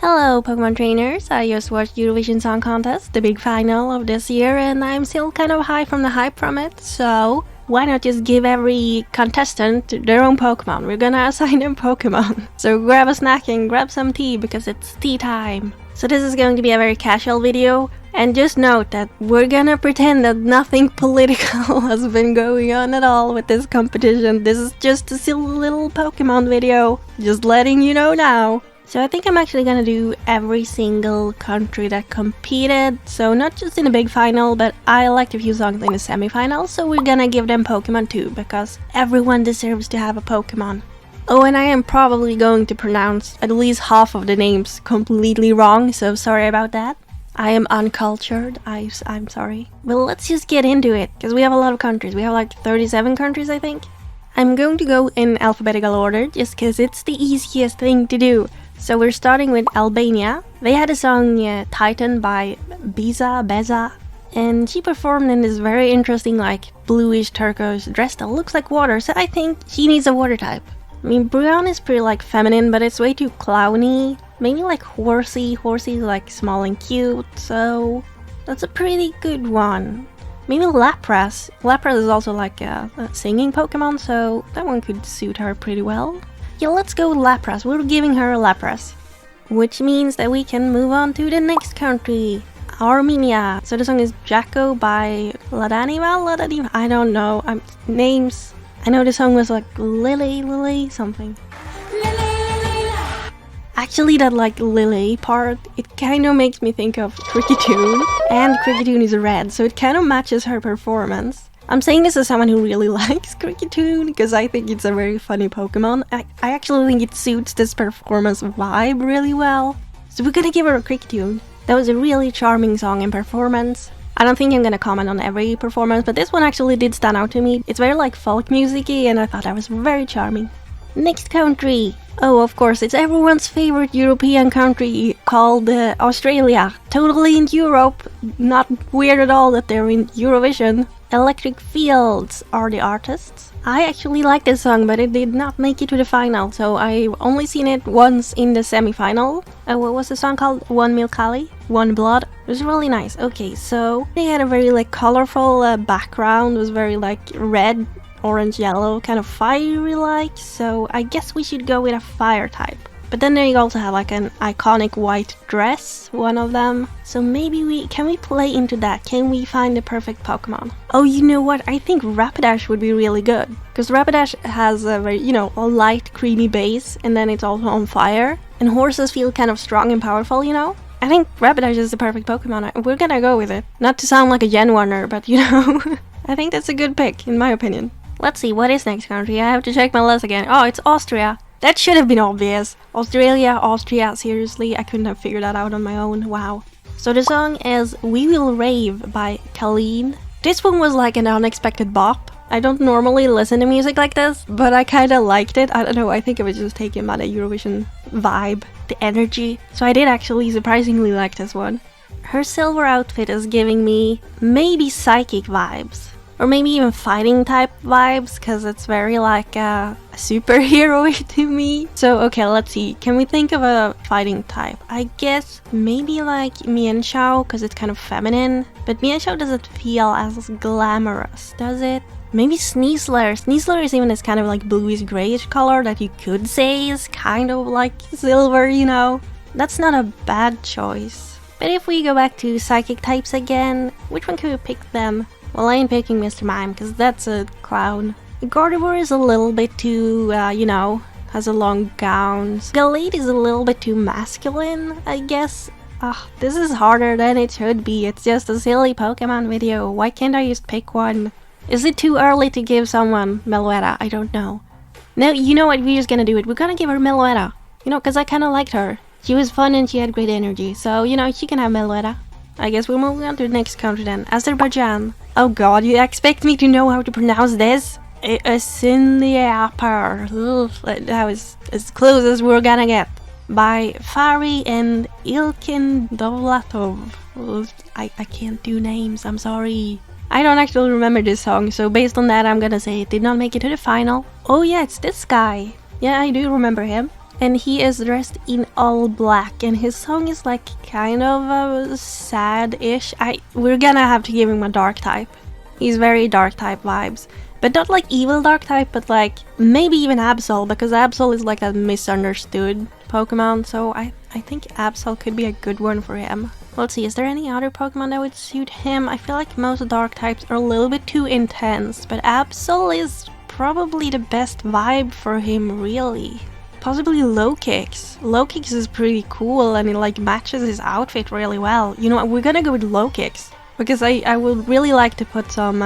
Hello, Pokemon trainers! I just watched Eurovision Song Contest, the big final of this year, and I'm still kind of high from the hype from it, so why not just give every contestant their own Pokemon? We're gonna assign them Pokemon. So grab a snack and grab some tea, because it's tea time. So this is going to be a very casual video, and just note that we're gonna pretend that nothing political has been going on at all with this competition. This is just a silly little Pokemon video, just letting you know now. So I think I'm actually gonna do every single country that competed, so not just in the big final, but I liked a few songs in the semi-finals, so we're gonna give them Pokemon too, because everyone deserves to have a Pokemon. Oh, and I am probably going to pronounce at least half of the names completely wrong, so sorry about that. I am uncultured, I'm sorry. Well, let's just get into it, because we have a lot of countries. We have like 37 countries, I think. I'm going to go in alphabetical order, just because it's the easiest thing to do. So we're starting with Albania. They had a song Titan by Beza, and she performed in this very interesting like bluish turquoise dress that looks like water, so I think she needs a water type. I mean, brown is pretty like feminine, but it's way too clowny. Maybe like horsey like small and cute, so that's a pretty good one. Maybe Lapras. Lapras is also like a singing Pokemon, so that one could suit her pretty well. Yeah, let's go with Lapras. We're giving her a Lapras. Which means that we can move on to the next country, Armenia. So the song is Jacko by Ladaniva? I don't know. Names. I know the song was like Lily something. Actually, that like Lily part, it kind of makes me think of Cricketune. And Cricketune is red, so it kind of matches her performance. I'm saying this as someone who really likes Cricketune, because I think it's a very funny Pokemon. I actually think it suits this performance vibe really well. So we're gonna give her a Cricketune. That was a really charming song and performance. I don't think I'm gonna comment on every performance, but this one actually did stand out to me. It's very like folk music-y, and I thought that was very charming. Next country! Oh, of course, it's everyone's favorite European country called Australia. Totally in Europe. Not weird at all that they're in Eurovision. Electric Fields are the artists. I actually like this song, but it did not make it to the final, so I've only seen it once in the semi-final. What was the song called? One Milk Alley? One Blood? It was really nice. Okay, so they had a very like colorful background. It was very like red, orange, yellow, kind of fiery like, so I guess we should go with a fire type. But then they also have like an iconic white dress, one of them. So maybe can we play into that? Can we find the perfect Pokemon? Oh, you know what? I think Rapidash would be really good. Because Rapidash has a very, a light, creamy base, and then it's also on fire. And horses feel kind of strong and powerful, I think Rapidash is the perfect Pokemon. We're gonna go with it. Not to sound like a Gen 1er, but I think that's a good pick, in my opinion. Let's see, what is next country? I have to check my list again. Oh, it's Austria. That should have been obvious. Australia, Austria, seriously, I couldn't have figured that out on my own, wow. So the song is We Will Rave by Colleen. This one was like an unexpected bop. I don't normally listen to music like this, but I kinda liked it. I don't know, I think it was just taken by the Eurovision vibe, the energy. So I did actually surprisingly like this one. Her silver outfit is giving me maybe psychic vibes. Or maybe even fighting type vibes, because it's very like a superhero to me. So okay, let's see. Can we think of a fighting type? I guess maybe like Mienshao, because it's kind of feminine. But Mienshao doesn't feel as glamorous, does it? Maybe Sneasler. Sneasler is even this kind of like bluish grayish color that you could say is kind of like silver, That's not a bad choice. But if we go back to psychic types again, which one could we pick them? Well, I ain't picking Mr. Mime, because that's a clown. Gardevoir is a little bit too, has a long gown. Galate is a little bit too masculine, I guess. This is harder than it should be. It's just a silly Pokemon video. Why can't I just pick one? Is it too early to give someone Meloetta? I don't know. No, you know what? We're just gonna do it. We're gonna give her Meloetta. Because I kinda liked her. She was fun and she had great energy. So, she can have Meloetta. I guess we're moving on to the next country then. Azerbaijan. Oh god, you expect me to know how to pronounce this? Sindiapar. That was as close as we're gonna get. By Fari and Ilkin Dovlatov. I can't do names, I'm sorry. I don't actually remember this song, so based on that I'm gonna say it did not make it to the final. Oh yeah, it's this guy. Yeah, I do remember him. And he is dressed in all black, and his song is like kind of sad-ish. We're gonna have to give him a dark type. He's very dark type vibes. But not like evil dark type, but like maybe even Absol, because Absol is like a misunderstood Pokemon, so I think Absol could be a good one for him. Let's see, is there any other Pokemon that would suit him? I feel like most dark types are a little bit too intense, but Absol is probably the best vibe for him, really. Possibly Low Kicks. Low Kicks is pretty cool and it like matches his outfit really well. You know what, we're gonna go with Low Kicks. Because I would really like to put some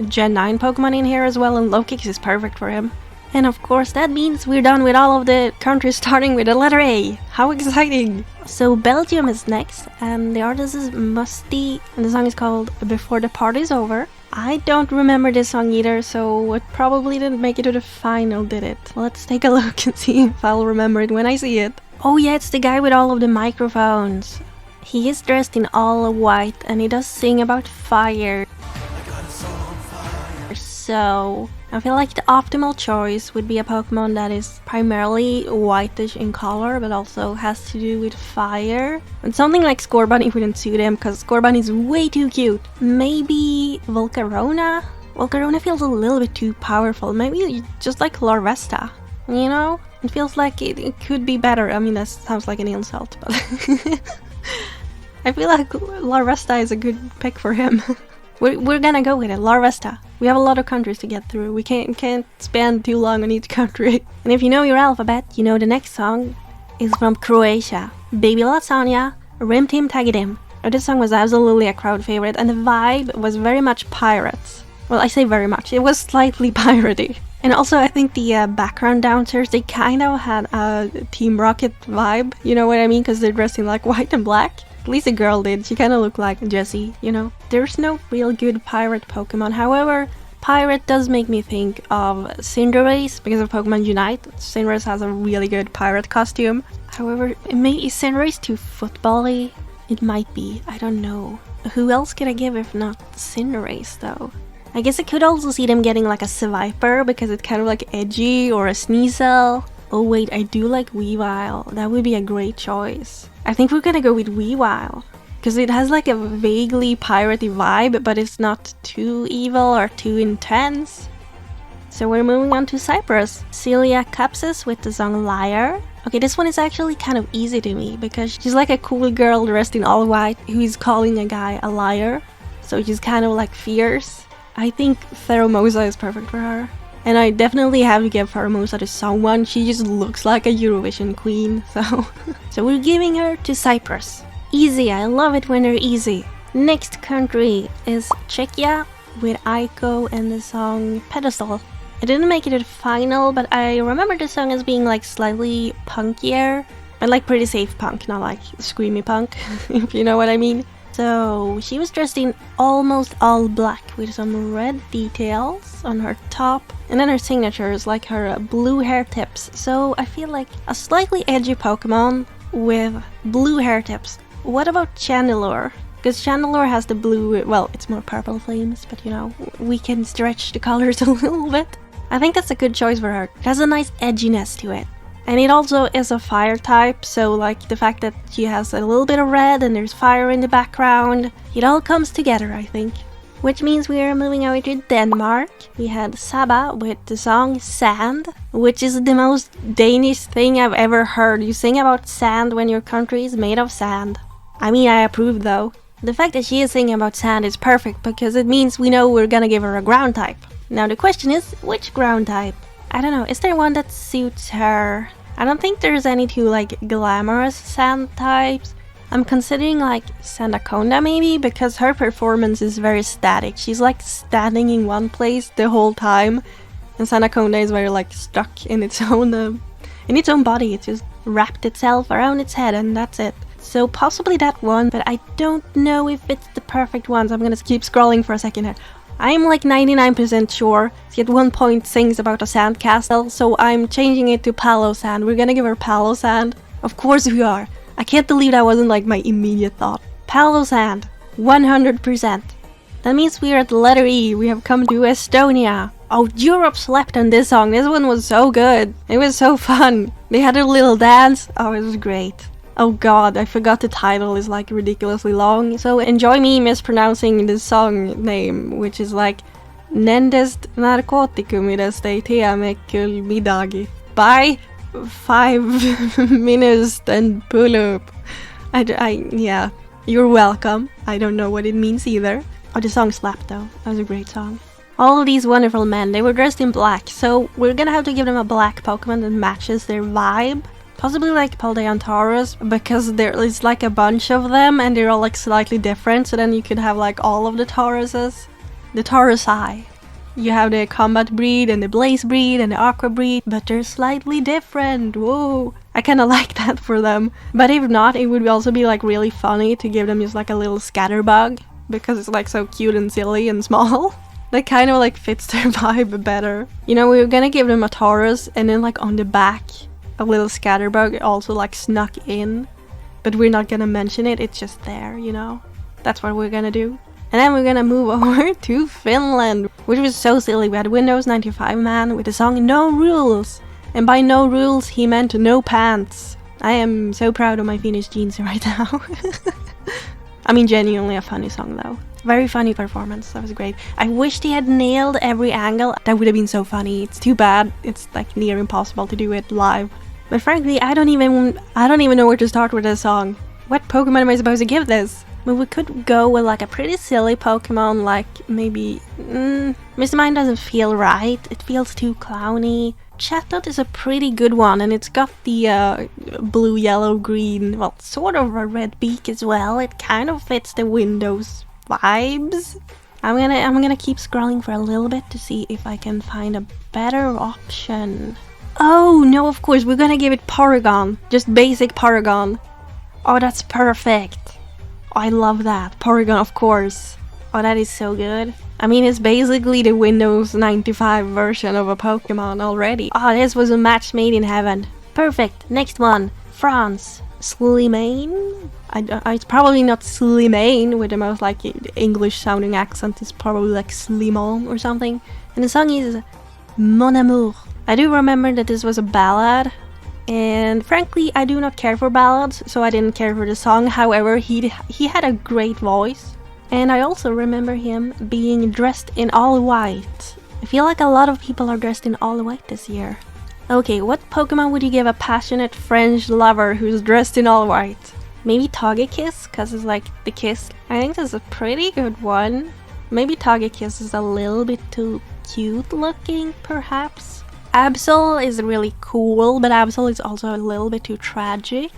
Gen 9 Pokemon in here as well, and Low Kicks is perfect for him. And of course that means we're done with all of the countries starting with the letter A. How exciting! So Belgium is next, and the artist is Musty, and the song is called Before the Party's Over. I don't remember this song either, so it probably didn't make it to the final, did it? Let's take a look and see if I'll remember it when I see it. Oh yeah, it's the guy with all of the microphones. He is dressed in all white and he does sing about fire. So I feel like the optimal choice would be a Pokemon that is primarily whitish in color but also has to do with fire. And something like Scorbunny wouldn't suit him because Scorbunny is way too cute. Maybe Volcarona? Volcarona feels a little bit too powerful. Maybe just like Larvesta, you know? It feels like it could be better. I mean, that sounds like an insult, but I feel like Larvesta is a good pick for him. We're gonna go with it, Larvesta. We have a lot of countries to get through. We can't spend too long on each country. And if you know your alphabet, you know the next song is from Croatia. Baby Lasagna, Rim Tim Tagidim. This song was absolutely a crowd favorite, and the vibe was very much pirates. Well, I say very much. It was slightly piratey. And also, I think the background dancers, they kind of had a Team Rocket vibe. You know what I mean? Because they're dressed in like white and black. At least the girl did. She kind of looked like Jessie, you know? There's no real good pirate Pokemon. However, pirate does make me think of Cinderace because of Pokemon Unite. Cinderace has a really good pirate costume. However, is Cinderace too football-y? It might be. I don't know. Who else could I give if not Cinderace, though? I guess I could also see them getting like a Seviper because it's kind of like edgy, or a Sneasel. Oh wait, I do like Weavile. That would be a great choice. I think we're gonna go with Weavile because it has like a vaguely piratey vibe, but it's not too evil or too intense. So we're moving on to Cyprus. Celia Capsis with the song Liar. Okay, this one is actually kind of easy to me because she's like a cool girl dressed in all white who is calling a guy a liar. So she's kind of like fierce. I think Pheromosa is perfect for her. And I definitely have to give Pheromosa to someone. She just looks like a Eurovision queen, so we're giving her to Cyprus. Easy, I love it when they're easy. Next country is Czechia with Aiko and the song Pedestal. I didn't make it to the final, but I remember the song as being like slightly punkier. But like pretty safe punk, not like screamy punk, if you know what I mean. So she was dressed in almost all black with some red details on her top, and then her signature is like her blue hair tips. So I feel like a slightly edgy Pokemon with blue hair tips. What about Chandelure? Because Chandelure has the blue, well, it's more purple flames, but you know, we can stretch the colors a little bit. I think that's a good choice for her. It has a nice edginess to it. And it also is a fire type, so like the fact that she has a little bit of red and there's fire in the background, it all comes together, I think. Which means we are moving over to Denmark. We had Saba with the song Sand, which is the most Danish thing I've ever heard. You sing about sand when your country is made of sand. I mean, I approve though. The fact that she is singing about sand is perfect because it means we know we're gonna give her a ground type. Now the question is, which ground type? I don't know, is there one that suits her? I don't think there's any too like glamorous sand types. I'm considering like Sandaconda maybe, because her performance is very static. She's like standing in one place the whole time, and Sandaconda is very like stuck in its own body. It just wrapped itself around its head and that's it. So possibly that one, but I don't know if it's the perfect one, so I'm gonna keep scrolling for a second here. I'm like 99% sure she at one point sings about a sand castle, so I'm changing it to Palo Sand. We're gonna give her Palo Sand. Of course we are. I can't believe that wasn't like my immediate thought. Palo Sand, 100%. That means we're at the letter E. We have come to Estonia. Oh, Europe slept on this song. This one was so good. It was so fun. They had a little dance. Oh, it was great. Oh god, I forgot the title is like ridiculously long. So enjoy me mispronouncing this song name, which is like Nendest narkotikum i desta temekul middag. Buy 5 minutes and pull up. Yeah, you're welcome. I don't know what it means either. Oh, the song slapped though. That was a great song. All of these wonderful men, they were dressed in black, so we're gonna have to give them a black Pokemon that matches their vibe. Possibly like Paldean Taurus, because there is like a bunch of them and they're all like slightly different, so then you could have like all of the Tauruses. The Taurusi. You have the combat breed and the blaze breed and the aqua breed, but they're slightly different. Whoa. I kinda like that for them. But if not, it would also be like really funny to give them just like a little scatterbug, because it's like so cute and silly and small. That kind of like fits their vibe better. You know, we were gonna give them a Taurus and then like on the back a little scatterbug also like snuck in, but we're not gonna mention it, it's just there, you know. That's what we're gonna do. And then we're gonna move over to Finland, which was so silly. We had Windows 95 man with the song No Rules, and by no rules he meant no pants. I am so proud of my Finnish jeans right now. I mean, genuinely a funny song though. Very funny performance, that was great. I wish they had nailed every angle. That would have been so funny. It's too bad it's like near impossible to do it live. But frankly, I don't even know where to start with this song. What Pokemon am I supposed to give this? Well, we could go with like a pretty silly Pokemon, like maybe... Mr. Mime doesn't feel right. It feels too clowny. Chatot is a pretty good one, and it's got the blue, yellow, green, well, sort of a red beak as well. It kind of fits the Windows vibes. I'm gonna keep scrolling for a little bit to see if I can find a better option. Oh no, of course we're gonna give it Porygon, just basic Porygon. Oh, that's perfect. Oh, I love that. Porygon, of course. Oh, that is so good. I mean, it's basically the Windows 95 version of a Pokemon already. Oh, this was a match made in heaven. Perfect. Next one, France. Slimane? It's probably not Slimane with the most like English sounding accent. It's probably like Slimon or something. And the song is Mon Amour. I do remember that this was a ballad, and frankly I do not care for ballads, so I didn't care for the song. However, he had a great voice, and I also remember him being dressed in all white. I feel like a lot of people are dressed in all white this year. Okay, what Pokemon would you give a passionate French lover who's dressed in all white? Maybe Togekiss, because it's like the kiss. I think this is a pretty good one. Maybe Togekiss is a little bit too cute looking, perhaps. Absol is really cool, but Absol is also a little bit too tragic.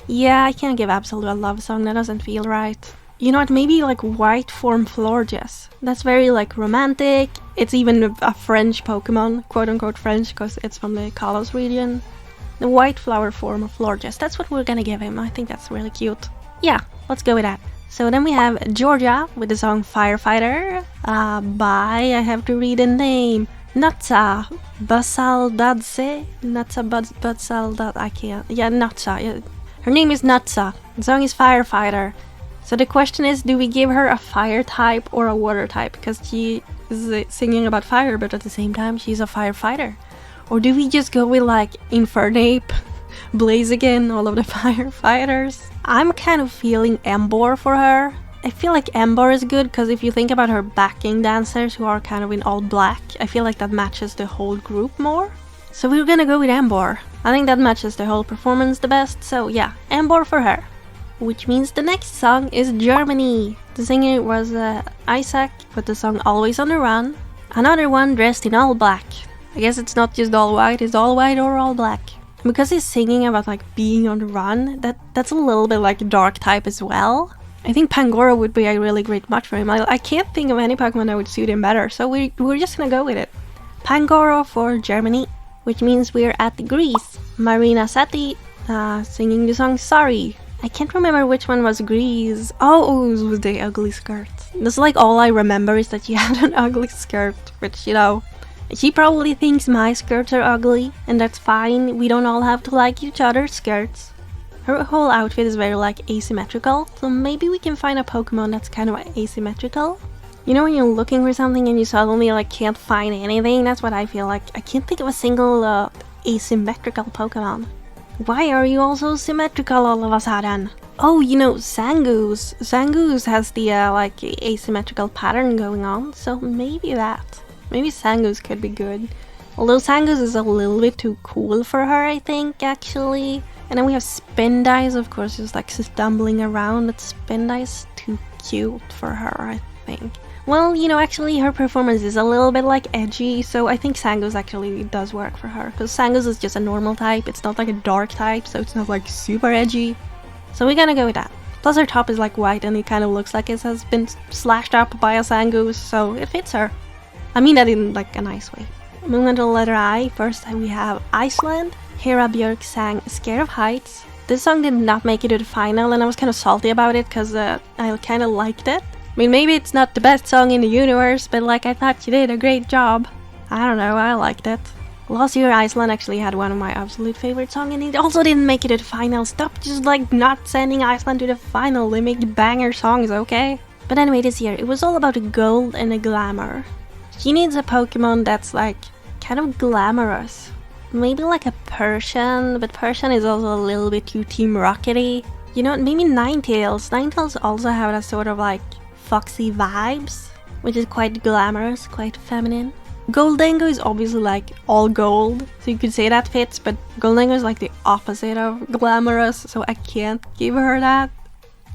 Yeah, I can't give Absol a love song, that doesn't feel right. You know what, maybe like White Form Florges. That's very like romantic. It's even a French Pokemon, quote unquote French, because it's from the Kalos region. The white flower form of Florges, that's what we're gonna give him. I think that's really cute. Yeah, let's go with that. So then we have Georgia with the song Firefighter by, I have to read the name, Natsa Basaldadze. Natsa Basaldad, I can't. Yeah, Natsa. Yeah. Her name is Natsa. The song is Firefighter. So the question is, do we give her a fire type or a water type? Because she is singing about fire, but at the same time she's a firefighter. Or do we just go with like Infernape, Blaziken, all of the firefighters? I'm kind of feeling Emboar for her. I feel like Emboar is good because if you think about her backing dancers who are kind of in all black, I feel like that matches the whole group more. So we're gonna go with Emboar. I think that matches the whole performance the best, so yeah, Emboar for her. Which means the next song is Germany. The singer was Isaac with the song Always on the Run. Another one dressed in all black. I guess it's not just all white, it's all white or all black. Because he's singing about like being on the run, that's a little bit like dark type as well. I think Pangoro would be a really great match for him. I can't think of any Pokemon that would suit him better, so we're just gonna go with it. Pangoro for Germany, which means we're at Greece. Marina Sati singing the song Sorry. I can't remember which one was Greece. Oh, it was the ugly skirt. That's like all I remember is that she had an ugly skirt, which, you know, she probably thinks my skirts are ugly, and that's fine. We don't all have to like each other's skirts. Her whole outfit is very like asymmetrical, so maybe we can find a Pokemon that's kind of asymmetrical. You know when you're looking for something and you suddenly like can't find anything? That's what I feel like. I can't think of a single asymmetrical Pokemon. Why are you all so symmetrical all of a sudden? Oh, you know, Zangoose. Zangoose has the like asymmetrical pattern going on, so maybe that. Maybe Zangoose could be good. Although Zangoose is a little bit too cool for her, I think, actually. And then we have Spindice, of course, just like stumbling around, but Spindice is too cute for her, I think. Well, you know, actually her performance is a little bit like edgy, so I think Zangoose actually does work for her. Because Zangoose is just a normal type, it's not like a dark type, so it's not like super edgy. So we're gonna go with that. Plus her top is like white and it kind of looks like it has been slashed up by a Zangoose, so it fits her. I mean that in like a nice way. Moving on to the letter I, first we have Iceland. Hera Björk sang Scared of Heights. This song did not make it to the final and I was kind of salty about it because I kind of liked it. I mean, maybe it's not the best song in the universe, but like I thought you did a great job. I don't know, I liked it. Last year Iceland actually had one of my absolute favorite songs and it also didn't make it to the final. Stop just like not sending Iceland to the final, they make banger songs, okay? But anyway, this year it was all about the gold and the glamour. She needs a Pokemon that's like kind of glamorous. Maybe like a Persian, but Persian is also a little bit too Team Rockety. You know, maybe Ninetales. Ninetales also have a sort of like foxy vibes, which is quite glamorous, quite feminine. Goldengo is obviously like all gold, so you could say that fits, but Goldengo is like the opposite of glamorous, so I can't give her that.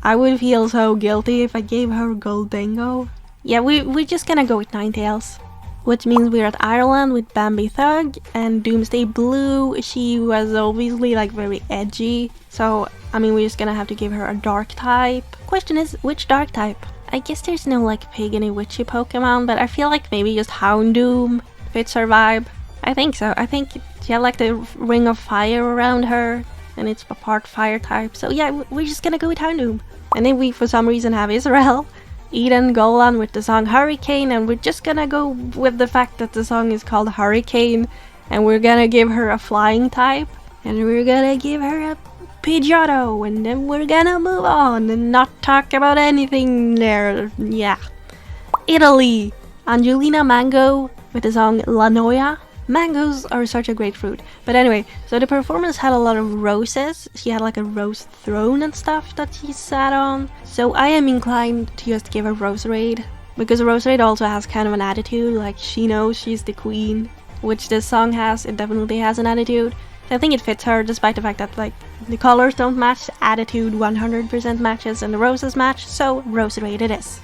I would feel so guilty if I gave her Goldengo. Yeah, we're just gonna go with Ninetales. Which means we're at Ireland with Bambi Thug, and Doomsday Blue, she was obviously like very edgy, so I mean we're just gonna have to give her a dark type. Question is, which dark type? I guess there's no like pagany witchy Pokemon, but I feel like maybe just Houndoom fits her vibe. I think so. I think she had like the ring of fire around her, and it's a part fire type, so yeah, we're just gonna go with Houndoom. And then we for some reason have Israel, Eden Golan with the song Hurricane, and we're just gonna go with the fact that the song is called Hurricane, and we're gonna give her a flying type, and we're gonna give her a Pidgeotto, and then we're gonna move on and not talk about anything there. Yeah. Italy, Angelina Mango with the song La Noia. Mangoes are such a great fruit. But anyway, so the performance had a lot of roses. She had like a rose throne and stuff that she sat on. So I am inclined to just give her Roserade, because Roserade also has kind of an attitude, like she knows she's the queen, which this song has. It definitely has an attitude. I think it fits her, despite the fact that like the colors don't match, the attitude 100% matches, and the roses match, so Roserade it is.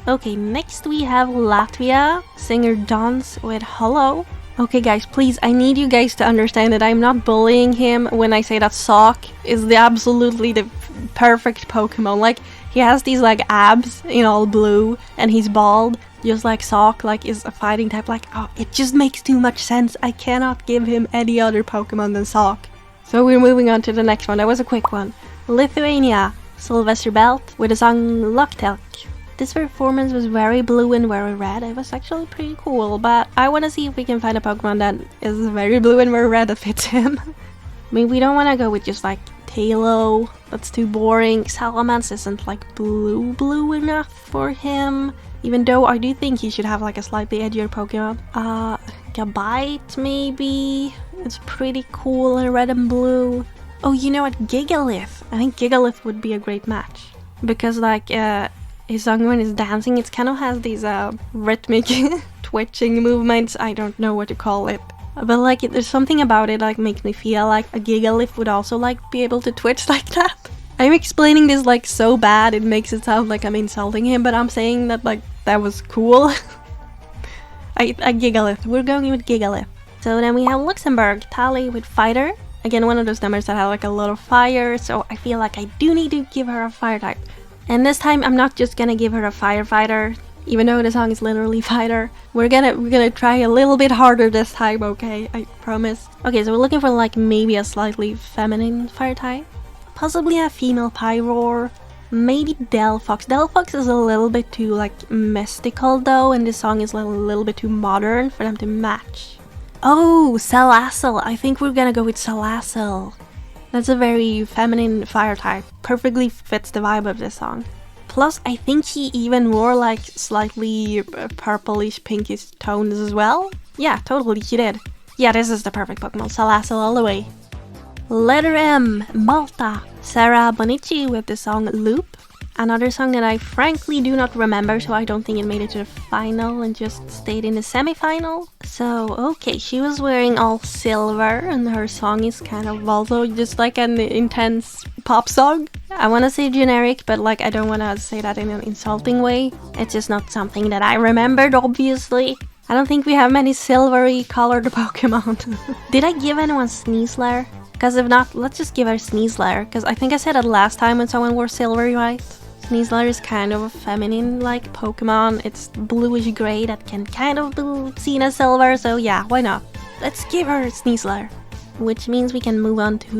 Okay, next we have Latvia, singer Dons with Hello. Okay guys, please, I need you guys to understand that I'm not bullying him when I say that Sock is absolutely the perfect Pokemon. Like, he has these like abs in all blue, and he's bald, just like Sock, like is a fighting type. Like, oh, it just makes too much sense. I cannot give him any other Pokemon than Sock. So we're moving on to the next one. That was a quick one. Lithuania, Sylvester Belt with the song Locktelk. This performance was very blue and very red. It was actually pretty cool, but I want to see if we can find a Pokemon that is very blue and very red that fits him. I mean, we don't want to go with just like Tailo. That's too boring. Salamence isn't like blue enough for him. Even though I do think he should have like a slightly edgier Pokemon. Gabite maybe? It's pretty cool in red and blue. Oh, you know what? Gigalith. I think Gigalith would be a great match. Because like, his song when he's dancing, it kind of has these rhythmic twitching movements. I don't know what to call it, but like there's something about it like makes me feel like a Gigalith would also like be able to twitch like that. I'm explaining this like so bad it makes it sound like I'm insulting him, but I'm saying that like that was cool. A Gigalith. We're going with Gigalith. So then we have Luxembourg, Tali with Fighter. Again, one of those numbers that have like a lot of fire, so I feel like I do need to give her a fire type. And this time I'm not just gonna give her a firefighter, even though the song is literally fighter. We're gonna try a little bit harder this time, okay? I promise. Okay, so we're looking for like maybe a slightly feminine fire type. Possibly a female Pyroar. Maybe Delphox. Delphox is a little bit too like mystical though, and this song is a little bit too modern for them to match. Oh, Salazzle. I think we're gonna go with Salazzle. That's a very feminine fire type. Perfectly fits the vibe of this song. Plus, I think she even wore like slightly purplish pinkish tones as well. Yeah, totally, she did. Yeah, this is the perfect Pokemon. Salazzle all the way. Letter M, Malta. Sarah Bonici with the song Loop. Another song that I frankly do not remember, so I don't think it made it to the final and just stayed in the semi-final. So, okay, she was wearing all silver and her song is kind of also just like an intense pop song. I want to say generic, but like I don't want to say that in an insulting way. It's just not something that I remembered, obviously. I don't think we have many silvery colored Pokemon. Did I give anyone Sneasler? Because if not, let's just give her Sneasler, because I think I said it last time when someone wore silvery, right? Sneasler is kind of a feminine-like Pokemon. It's bluish gray that can kind of be seen as silver, so yeah, why not? Let's give her Sneasler. Which means we can move on to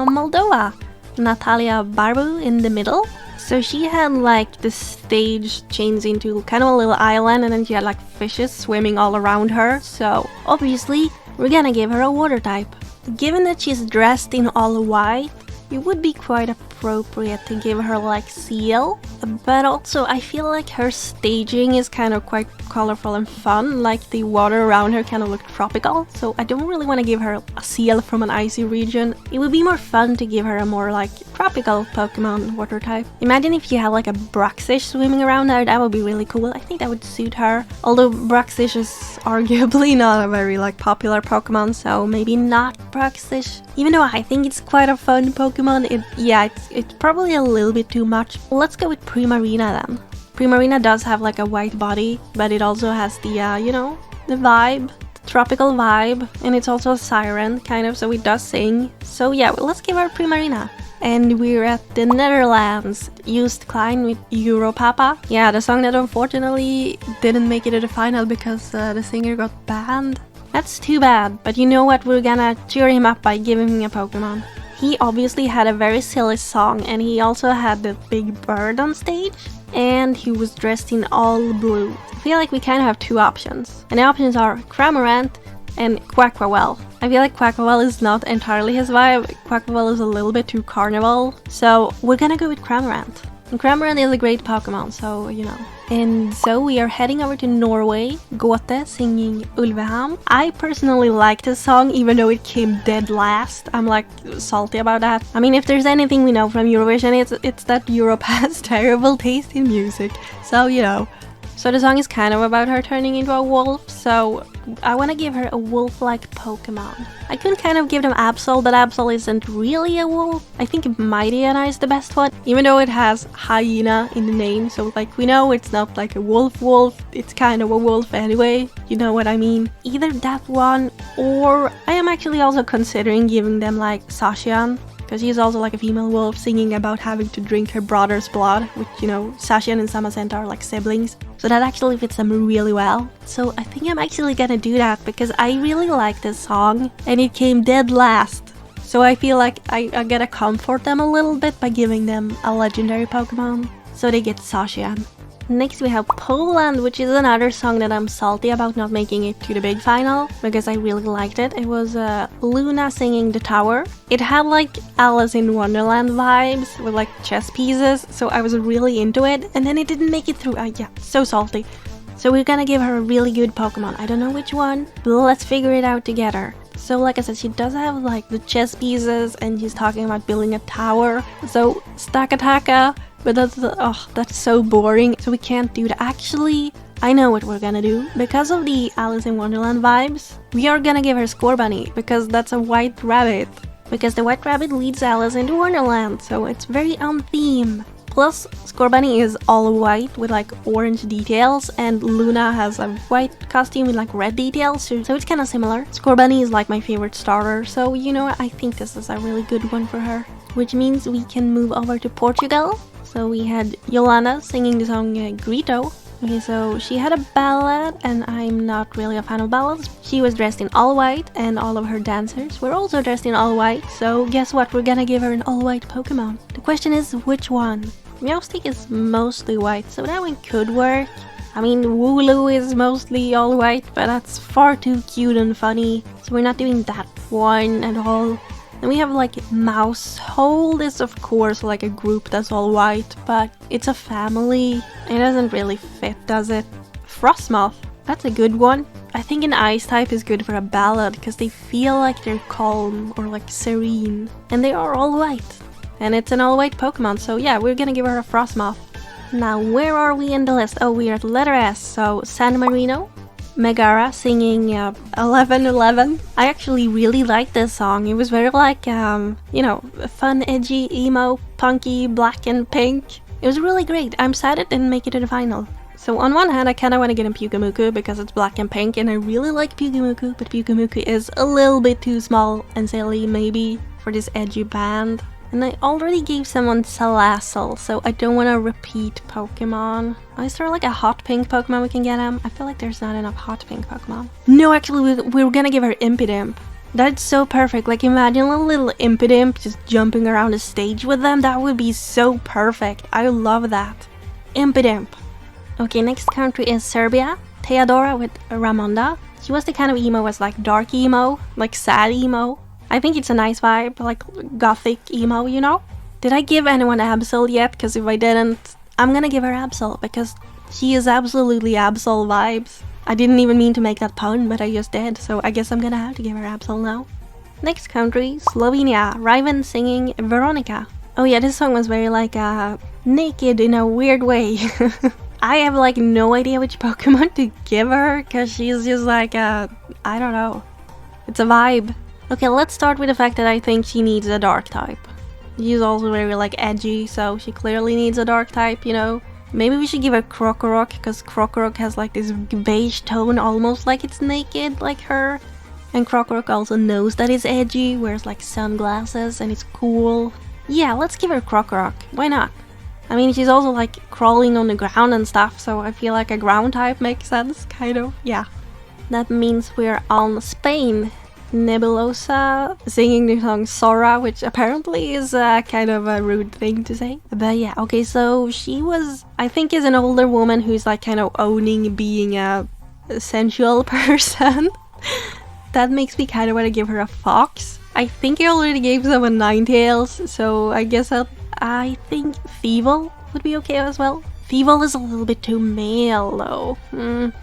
Moldova. Natalia Barbu in the middle. So she had like the stage changed into kind of a little island and then she had like fishes swimming all around her. So obviously we're gonna give her a water type. Given that she's dressed in all white, it would be quite appropriate to give her like seal, but also I feel like her staging is kind of quite colorful and fun, like the water around her kind of looked tropical, so I don't really want to give her a seal from an icy region. It would be more fun to give her a more like tropical Pokemon water type. Imagine if you had like a Bruxish swimming around her, that would be really cool. I think that would suit her, although Bruxish is arguably not a very like popular Pokemon, so maybe not Bruxish. Even though I think it's quite a fun Pokemon, it's probably a little bit too much. Let's go with Primarina then. Primarina does have like a white body, but it also has the, the vibe, the tropical vibe, and it's also a siren, kind of, so it does sing. So yeah, let's give her Primarina. And we're at the Netherlands. Used Klein with Europapa. Yeah, the song that unfortunately didn't make it to the final because the singer got banned. That's too bad, but you know what, we're gonna cheer him up by giving him a Pokemon. He obviously had a very silly song, and he also had the big bird on stage, and he was dressed in all blue. I feel like we kind of have two options, and the options are Cramorant and Quaquavel. I feel like Quaquavel is not entirely his vibe. Quaquavel is a little bit too carnival, so we're gonna go with Cramorant. And Cramorant is a great Pokemon, so you know. And so we are heading over to Norway, Gåte singing Ulveham. I personally like this song, even though it came dead last. I'm like salty about that. I mean, if there's anything we know from Eurovision, it's that Europe has terrible taste in music. So, you know. So the song is kind of about her turning into a wolf, so I want to give her a wolf-like Pokemon. I could kind of give them Absol, but Absol isn't really a wolf. I think Mightyena is the best one, even though it has hyena in the name, so like we know it's not like a wolf, it's kind of a wolf anyway, you know what I mean. Either that one, or I am actually also considering giving them like Sashian, because she's also like a female wolf singing about having to drink her brother's blood, which, you know, Sashian and Samacenta are like siblings. So that actually fits them really well. So I think I'm actually gonna do that because I really like this song and it came dead last. So I feel like I gotta comfort them a little bit by giving them a legendary Pokemon. So they get Sashian. Next we have Poland, which is another song that I'm salty about not making it to the big final, because I really liked it. It was Luna singing The Tower. It had like Alice in Wonderland vibes with like chess pieces, so I was really into it, and then it didn't make it through. Yeah, so salty. So we're gonna give her a really good Pokemon. I don't know which one, but let's figure it out together. So like I said, she does have like the chess pieces, and she's talking about building a tower. So Stakataka. But that's so boring, so we can't do that. Actually, I know what we're gonna do. Because of the Alice in Wonderland vibes, we are gonna give her Scorbunny, because that's a white rabbit. Because the white rabbit leads Alice into Wonderland, so it's very on theme. Plus, Scorbunny is all white with like orange details, and Luna has a white costume with like red details, so it's kind of similar. Scorbunny is like my favorite starter, so you know, I think this is a really good one for her. Which means we can move over to Portugal. So we had Yolanda singing the song Grito. Okay, so she had a ballad, and I'm not really a fan of ballads. She was dressed in all white, and all of her dancers were also dressed in all white. So guess what? We're gonna give her an all-white Pokemon. The question is, which one? Meowstic is mostly white, so that one could work. I mean, Wooloo is mostly all white, but that's far too cute and funny. So we're not doing that one at all. Then we have like Mousehold is of course like a group that's all white, but it's a family. It doesn't really fit, does it? Frostmoth, that's a good one. I think an ice type is good for a ballad because they feel like they're calm or like serene. And they are all white. And it's an all white Pokemon, so yeah, we're gonna give her a Frostmoth. Now, where are we in the list? Oh, we're at letter S, so San Marino. Megara singing 1111. I actually really liked this song. It was very like, you know, fun, edgy, emo, punky, black and pink. It was really great. I'm sad it didn't make it to the final. So on one hand, I kind of want to get in Pyukumuku because it's black and pink, and I really like Pyukumuku, but Pyukumuku is a little bit too small and silly, maybe, for this edgy band. And I already gave someone Salazzle, so I don't want to repeat Pokemon. Is there like a hot pink Pokemon we can get him? I feel like there's not enough hot pink Pokemon. No, actually, we're gonna give her Impidimp. That's so perfect. Like, imagine a little Impidimp just jumping around the stage with them. That would be so perfect. I love that. Impidimp. Okay, next country is Serbia. Theodora with Ramonda. She was the kind of emo was like dark emo, like sad emo. I think it's a nice vibe, like gothic emo, you know? Did I give anyone Absol yet? Because if I didn't, I'm gonna give her Absol because she is absolutely Absol vibes. I didn't even mean to make that pun, but I just did, so I guess I'm gonna have to give her Absol now. Next country, Slovenia. Riven singing Veronica. Oh yeah, this song was very like naked in a weird way. I have like no idea which Pokemon to give her because she's just like I don't know. It's a vibe. Okay, let's start with the fact that I think she needs a dark type. She's also very like edgy, so she clearly needs a dark type, you know. Maybe we should give her Krokorok, because Krokorok has like this beige tone, almost like it's naked, like her. And Krokorok also knows that it's edgy, wears like sunglasses, and it's cool. Yeah, let's give her Krokorok. Why not? I mean, she's also like crawling on the ground and stuff, so I feel like a ground type makes sense, kind of. Yeah. That means we're on Spain. Nebulosa singing the song Sora, which apparently is kind of a rude thing to say. But yeah, okay, so she was, I think, is an older woman who's like kind of owning being a sensual person. That makes me kind of want to give her a fox. I think I already gave someone Ninetales, so I guess I think Thievul would be okay as well. Thievul is a little bit too male though.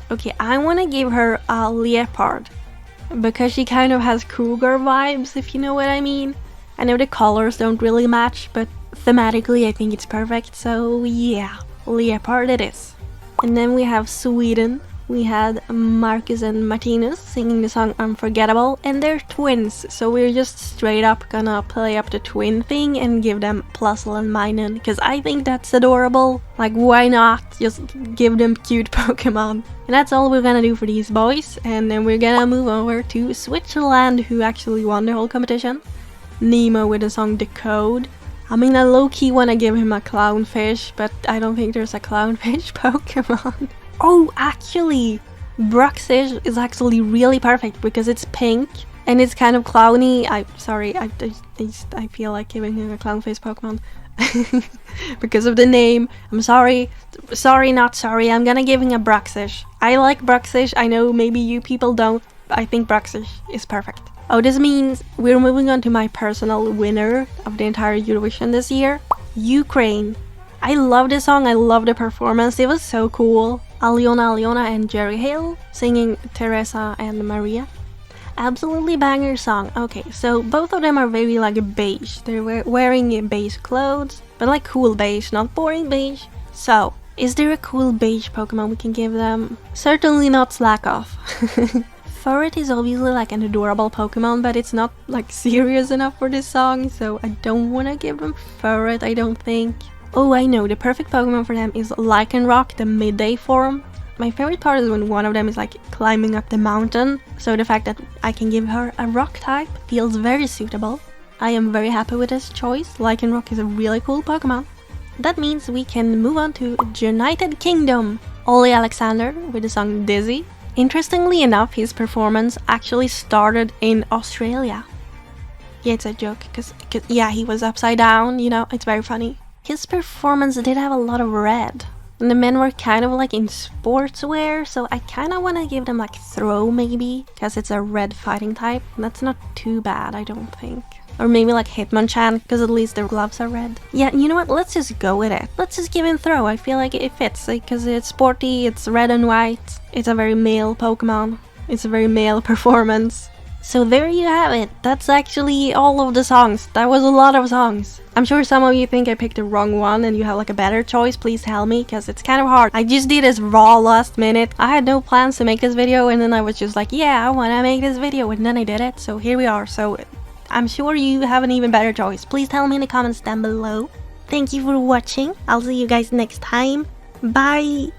Okay, I want to give her a Leopard. Because she kind of has cougar vibes, if you know what I mean. I know the colors don't really match, but thematically I think it's perfect, so yeah, Leopard it is. And then we have Sweden. We had Marcus and Martinus singing the song Unforgettable, and they're twins, so we're just straight up gonna play up the twin thing and give them Plusle and Minun, because I think that's adorable. Like, why not just give them cute Pokemon? And that's all we're gonna do for these boys, and then we're gonna move over to Switzerland, who actually won the whole competition. Nemo with the song Decode. I mean, I low-key wanna give him a Clownfish, but I don't think there's a Clownfish Pokemon. Oh, actually, Bruxish is actually really perfect because it's pink and it's kind of clowny. I feel like giving him a clownface Pokemon because of the name. I'm sorry, not sorry. I'm gonna give him a Bruxish. I like Bruxish. I know maybe you people don't. I think Bruxish is perfect. Oh, this means we're moving on to my personal winner of the entire Eurovision this year, Ukraine. I love this song. I love the performance. It was so cool. Aliona and Jerry Hale singing Teresa and Maria. Absolutely banger song. Okay, so both of them are very like beige. They're wearing beige clothes, but like cool beige, not boring beige. So, is there a cool beige Pokemon we can give them? Certainly not Slackoff. Furret is obviously like an adorable Pokemon, but it's not like serious enough for this song, so I don't want to give them Furret, I don't think. Oh, I know, the perfect Pokemon for them is Lycanroc, the midday form. My favorite part is when one of them is like climbing up the mountain, so the fact that I can give her a rock type feels very suitable. I am very happy with this choice. Lycanroc is a really cool Pokemon. That means we can move on to United Kingdom. Ollie Alexander with the song Dizzy. Interestingly enough, his performance actually started in Australia. Yeah, it's a joke, cause yeah, he was upside down, you know, it's very funny. His performance did have a lot of red, and the men were kind of like in sportswear, so I kind of want to give them like throw maybe, because it's a red fighting type. That's not too bad, I don't think. Or maybe like Hitmonchan, because at least their gloves are red. Yeah, you know what? Let's just go with it. Let's just give him Throw. I feel like it fits, because it's sporty, it's red and white. It's a very male Pokemon. It's a very male performance. So there you have it. That's actually all of the songs. That was a lot of songs. I'm sure some of you think I picked the wrong one and you have like a better choice. Please tell me, because it's kind of hard. I just did this raw last minute. I had no plans to make this video, and then I was just like, yeah, I want to make this video, and then I did it. So here we are. So I'm sure you have an even better choice. Please tell me in the comments down below. Thank you for watching. I'll see you guys next time. Bye!